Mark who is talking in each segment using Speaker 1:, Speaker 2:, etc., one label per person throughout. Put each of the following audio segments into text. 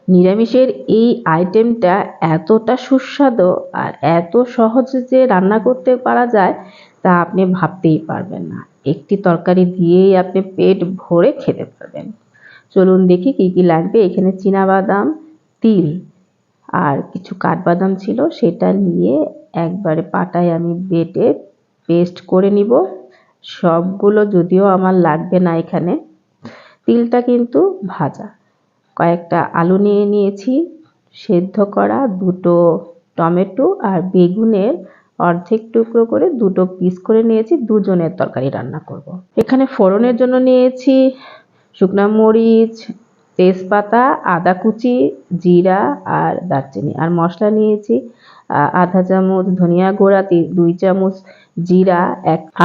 Speaker 1: নিরামিষের এই আইটেমটা এতটা সুস্বাদু আর এত সহজে যে রান্না করতে পারা যায় তা আপনি ভাবতেই পারবেন না। একটি তরকারি দিয়েই আপনি পেট ভরে খেতে পারবেন। চলুন দেখি কি কি লাগবে। এখানে চীনাবাদাম, তিল আর কিছু কাঠবাদাম ছিল, সেটা নিয়ে একবারে পাটায় আমি বেটে পেস্ট করে নিব। সবগুলো যদিও আমার লাগবে না এখানে, তিলটা কিন্তু ভাজা। কয়েকটা আলু নিয়ে নিয়েছি সেদ্ধ করা, দুটো টমেটো আর বেগুনের অর্ধেক টুকরো করে দুটো পিস করে নিয়েছি, দুজনের তরকারি রান্না করব। এখানে ফোড়নের জন্য নিয়েছি শুকনা মরিচ, তেজপাতা, আদা কুচি, জিরা আর দারচিনি। আর মশলা নিয়েছি আধা চামচ ধনিয়া গুঁড়া, 2 চামচ জিরা,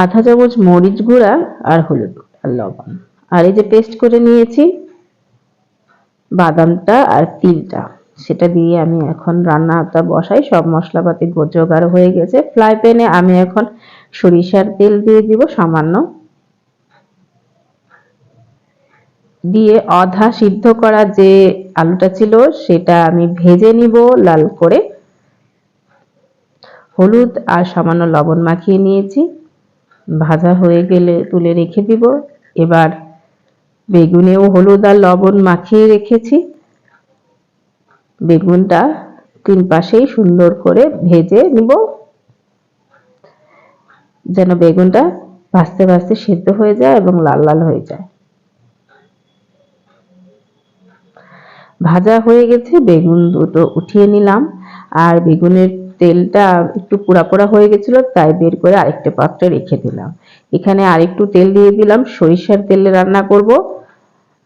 Speaker 1: আধা চামচ মরিচ গুঁড়া আর হলুদ আর লবণ। আর এই যে পেস্ট করে নিয়েছি বাদামটা আর তিলটা, সেটা দিয়ে আমি এখন রান্নাটা বসাই। সব মশলাপাতি জোগাড় হয়ে গেছে। ফ্রাই প্যানে আমি এখন সরিষার তেল দিয়ে দিব সামান্য, দিয়ে অধা সিদ্ধ করা যে আলুটা ছিল সেটা আমি ভেজে নিব লাল করে। হলুদ আর সামান্য লবণ মাখিয়ে নিয়েছি। ভাজা হয়ে গেলে তুলে রেখে দিব। এবার বেগুনেও হলুদ আর লবণ মাখিয়ে রেখেছি। বেগুনটা 3 পাশেই সুন্দর করে ভেজে নিব, যেন বেগুনটা ভাজতে ভাজতে সিদ্ধ হয়ে যায় এবং লাল লাল হয়ে যায়। ভাজা হয়ে গেছে, বেগুন দুটো উঠিয়ে নিলাম। আর বেগুনের তেলটা একটু পোড়া পোড়া হয়ে গেছিল, তাই বের করে আরেকটা পাত্রে রেখে দিলাম। এখানে আরেকটু তেল দিয়ে দিলাম, সরিষার তেলে রান্না করব।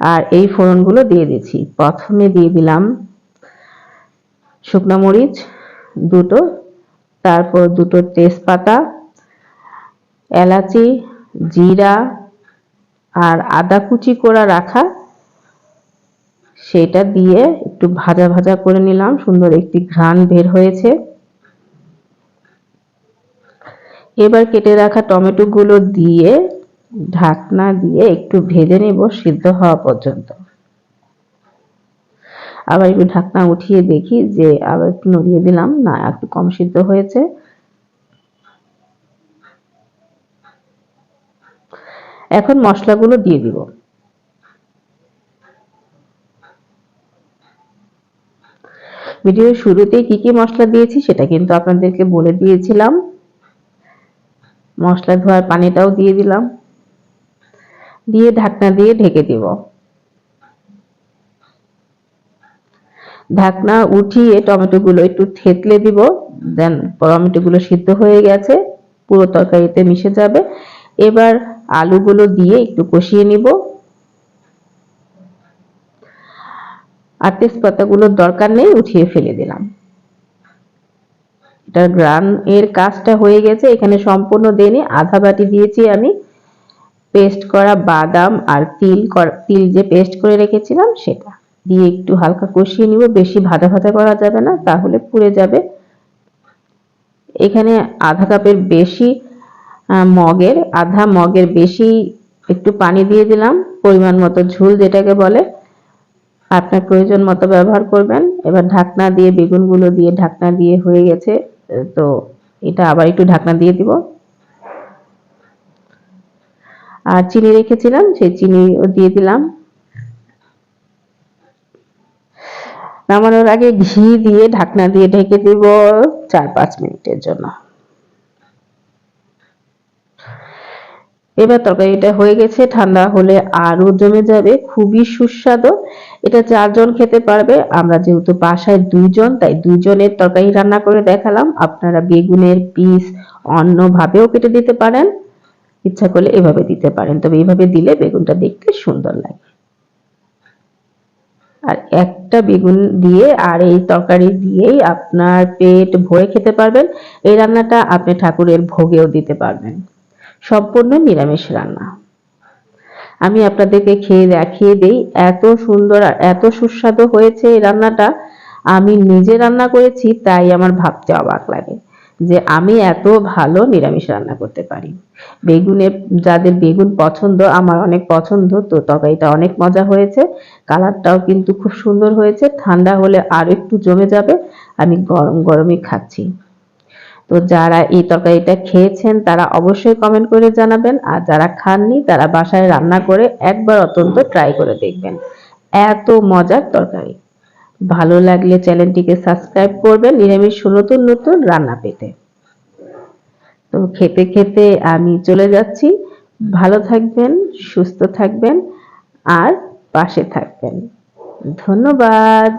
Speaker 1: আর এই ফোড়নগুলো দিয়ে দিচ্ছি। প্রথমে দিয়ে দিলাম শুকনো মরিচ দুটো, তারপর দুটো তেজপাতা, এলাচি, জিরা আর আদা কুচি করে রাখা, সেটা দিয়ে একটু ভাজা ভাজা করে নিলাম। সুন্দর একটি ঘ্রাণ বের হয়েছে। এবার কেটে রাখা টমেটো গুলো দিয়ে ঢাকনা দিয়ে একটু ভেজে নেব সিদ্ধ হওয়া পর্যন্ত। আবার একটু ঢাকনা উঠিয়ে দেখি যে আবার একটু নড়িয়ে দিলাম, না একটু কম সিদ্ধ হয়েছে। এখন মশলাগুলো দিয়ে দিব। ভিডিওর শুরুতে কি কি মশলা দিয়েছি সেটা কিন্তু আপনাদেরকে বলে দিয়েছিলাম। মশলা ধোয়ার পানিটাও দিয়ে দিলাম, দিয়ে ঢাকনা দিয়ে ঢেকে দিব। ঢাকনা উঠিয়ে টমেটোগুলো একটু থেতলে দিব, দেন টমেটোগুলো সিদ্ধ হয়ে গেছে, পুরো তরকারিতে মিশে যাবে। এবার আলুগুলো দিয়ে একটু কষিয়ে নিব। আর তেজপাতাগুলোর দরকার নেই, উঠিয়ে ফেলে দিলাম। এটা গ্রান এর কাজটা হয়ে গেছে। এখানে সম্পূর্ণ দেনি, আধা বাটি দিয়েছি আমি পেস্ট করা বাদাম আর তিল যে পেস্ট করে রেখেছিলাম সেটা দিয়ে একটু হালকা কষিয়ে নিব। বেশি ভাজা ভাজা করা যাবে না, তাহলে পুড়ে যাবে। এখানে আধা কাপের বেশি আধা মগের বেশি একটু পানি দিয়ে দিলাম, পরিমাণ মতো ঝোল যেটাকে বলে। আপনার প্রয়োজন মতো ব্যবহার করবেন। এবার ঢাকনা দিয়ে বেগুনগুলো দিয়ে ঢাকনা দিয়ে হয়ে গেছে, তো এটা আবার একটু ঢাকনা দিয়ে দিব। আর চিনি রেখেছিলাম সেই চিনি দিয়ে দিলাম। নামানোর আগে ঘি দিয়ে ঢাকনা দিয়ে ঢেকে দিব 4-5 মিনিটের জন্য। এবার তরকারিটা হয়ে গেছে, ঠান্ডা হলে আরো জমে যাবে, খুবই সুস্বাদু। এটা 4 জন খেতে পারবে। আমরা যেহেতু বাসায় 2 জন, তাই 2 জনের তরকারি রান্না করে দেখালাম। আপনারা বেগুনের পিস অন্যভাবেও কেটে দিতে পারেন, ইচ্ছা করলে এভাবে দিতে পারেন, তবে এইভাবে দিলে বেগুনটা দেখতে সুন্দর লাগে। আর একটা বেগুন দিয়ে আর এই তরকারি দিয়েই আপনার পেট ভরে খেতে পারবেন। এই রান্নাটা আপনি ঠাকুরের ভোগেও দিতে পারবেন। সম্পূর্ণ নিরামিষ রান্না। আমি আপনাদেরকে খেয়ে দেখিয়ে দেই, এত সুন্দর আর এত সুস্বাদু হয়েছে এই রান্নাটা। আমি নিজে রান্না করেছি, তাই আমার ভাবতে অবাক লাগে যে আমি এত ভালো নিরামিষ রান্না করতে পারি। যাদের বেগুন পছন্দ, আমার অনেক পছন্দ, তো তরকারিটা অনেক মজা হয়েছে। কালারটাও কিন্তু খুব সুন্দর হয়েছে। ঠান্ডা হলে আরো একটু জমে যাবে। আমি গরম গরমই খাচ্ছি। তো যারা এই তরকারিটা খেয়েছেন তারা অবশ্যই কমেন্ট করে জানাবেন, আর যারা খাননি তারা বাসায় রান্না করে একবার অন্তত ট্রাই করে দেখবেন। এত মজার তরকারি। ভালো লাগলে চ্যানেলটিকে সাবস্ক্রাইব করবেন নিরামিষ নতুন নতুন রান্না পেতে। তো খেতে খেতে আমি চলে যাচ্ছি। ভালো থাকবেন, সুস্থ থাকবেন আর পাশে থাকবেন। ধন্যবাদ।